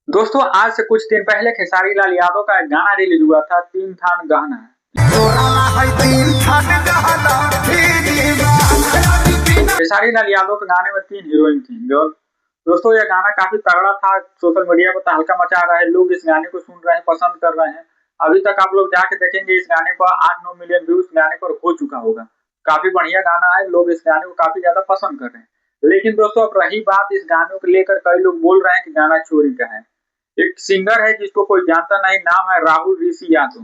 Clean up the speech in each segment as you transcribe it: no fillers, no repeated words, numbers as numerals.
दोस्तों आज से कुछ दिन पहले खेसारी लाल यादव का एक गाना रिलीज हुआ था, तीन थान गहना। खेसारी लाल यादव के गाने में तीन हीरोइन थी। दोस्तों यह गाना काफी तगड़ा था, सोशल मीडिया पर तहलका मचा रहा है, लोग इस गाने को सुन रहे हैं, पसंद कर रहे हैं। अभी तक आप लोग जाके देखेंगे इस गाने पर 8-9 मिलियन व्यूज गाने पर हो चुका होगा। काफी बढ़िया गाना है, लोग इस गाने को काफी ज्यादा पसंद कर रहे हैं। लेकिन दोस्तों अब रही बात इस गाने को लेकर, कई लोग बोल रहे हैं कि गाना चोरी का है। एक सिंगर है जिसको कोई जानता नहीं, नाम है राहुल ऋषि यादव।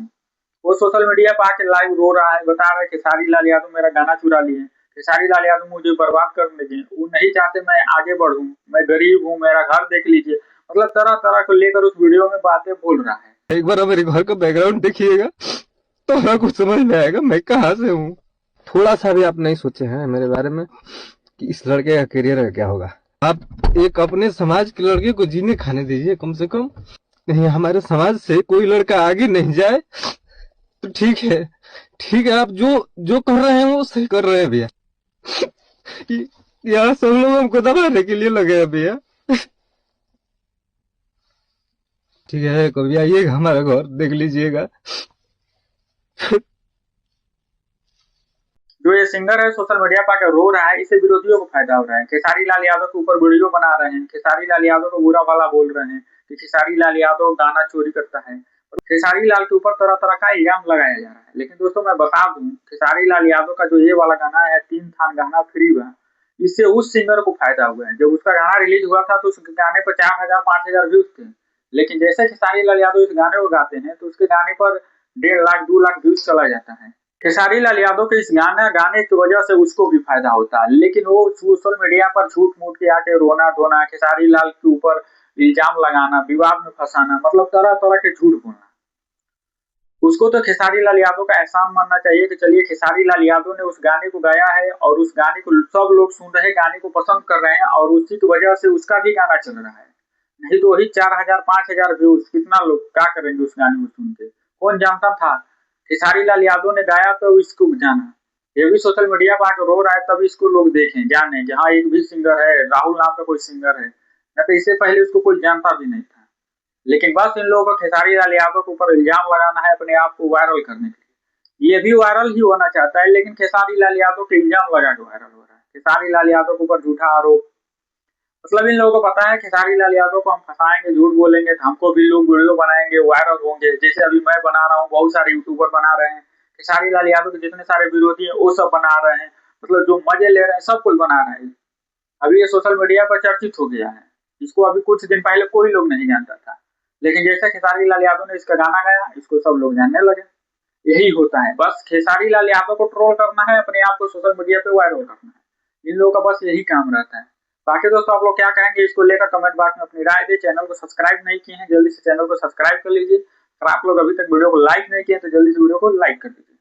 वो सोशल मीडिया पर आके लाइव रो रहा है, बता रहा है खेसारी लाल यादव मेरा गाना चुरा लिए, खेसारी लाल यादव मुझे बर्बाद कर दीजिए, वो नहीं चाहते मैं आगे बढ़ूं, मैं गरीब हूँ, मेरा घर देख लीजिए। मतलब तरह तरह को लेकर उस वीडियो में बातें बोल रहा है। एक बार मेरे घर का बैकग्राउंड देखिएगा तो आपको समझ में आएगा मैं कहाँ से हूँ। थोड़ा सा भी आप नहीं सोचे हैं मेरे बारे में कि इस लड़के का करियर क्या होगा। आप एक अपने समाज के लड़के को जीने खाने दीजिए कम से कम। नहीं, हमारे समाज से कोई लड़का आगे नहीं जाए तो ठीक है। ठीक है, आप जो जो कर रहे हैं वो सही कर रहे हैं भैया। यहाँ सब लोग हमको दबाने के लिए लगे हैं भैया। ठीक है, कभी आइएगा हमारा घर देख लीजिएगा। जो ये सिंगर है सोशल मीडिया पर रो रहा है, इससे विरोधियों को फायदा हो रहा है। खेसारी लाल यादव के ऊपर वीडियो बना रहे हैं, खेसारी लाल यादव को बुरा भला बोल रहे हैं कि खेसारी लाल यादव गाना चोरी करता है। खेसारी लाल के ऊपर तरह तरह का इल्जाम लगाया जा रहा है। लेकिन दोस्तों मैं बता दूं, खेसारी लाल यादव का जो ये वाला गाना है, तीन थान गहना फ्री बा, इससे उस सिंगर को फायदा हुआ है। जब उसका गाना रिलीज हुआ था तो उस गाने पर 4,000-5,000 व्यूज थे। लेकिन जैसे खेसारी लाल यादव इस गाने को गाते हैं तो उसके गाने पर 1.5 लाख 2 लाख व्यूज चला जाता है। खेसारी लाल यादव के इस गाने की वजह से उसको भी फायदा होता है। लेकिन वो सोशल मीडिया पर झूठ मूठ के आके रोना धोना, खेसारी लाल के ऊपर इल्जाम लगाना, विवाद में फंसाना, मतलब तरह तरह के झूठ बोलना। उसको तो खेसारी लाल यादव का एहसान मानना चाहिए कि चलिए खेसारी लाल यादव ने उस गाने को गाया है और उस गाने को सब लोग सुन रहे हैं, गाने को पसंद कर रहे हैं और उसी की वजह से उसका भी गाना चल रहा है। नहीं तो वही 4,000-5,000 व्यूज, कितना लोग क्या करेंगे उस गाने को सुन के। कौन जानता था खेसारी लाल यादव ने गाया तो इसको जाना। ये भी सोशल मीडिया पर आकर रो रहा है, तब इसको लोग देखें जाने कि हाँ एक भी सिंगर है, राहुल नाम का कोई सिंगर है। न तो इससे पहले उसको कोई जानता भी नहीं था। लेकिन बस इन लोगों को खेसारी लाल यादव के ऊपर इल्जाम लगाना है अपने आप को वायरल करने के लिए। ये भी वायरल ही होना चाहता है, लेकिन खेसारी लाल यादव के इल्जाम लगा के वायरल हो रहा है। खेसारी लाल यादव के ऊपर झूठा आरोप, मतलब इन लोगों को पता है खेसारी लाल यादव को हम फंसाएंगे, झूठ बोलेंगे तो हमको भी लोग वीडियो बनाएंगे, वायरल होंगे। जैसे अभी मैं बना रहा हूँ, बहुत सारे यूट्यूबर बना रहे हैं, खेसारी लाल यादव के जितने सारे विरोधी है वो सब बना रहे हैं। मतलब जो मजे ले रहे हैं सब कोई बना रहा है। अभी ये सोशल मीडिया पर चर्चित हो गया है। इसको अभी कुछ दिन पहले कोई लोग नहीं जानता था, लेकिन जैसे खेसारी लाल यादव ने इसका गाना गाया, इसको सब लोग जानने लगे। यही होता है, बस खेसारी लाल यादव को ट्रोल करना है, अपने आप को सोशल मीडिया पे वायरल करना है। इन लोगों का बस यही काम रहता है। बाकी दोस्तों आप लोग क्या कहेंगे इसको लेकर कमेंट बॉक्स में अपनी राय दें। चैनल को सब्सक्राइब नहीं किए हैं, जल्दी से चैनल को सब्सक्राइब कर लीजिए। और आप लोग अभी तक वीडियो को लाइक नहीं किए तो जल्दी से वीडियो को लाइक कर दीजिए।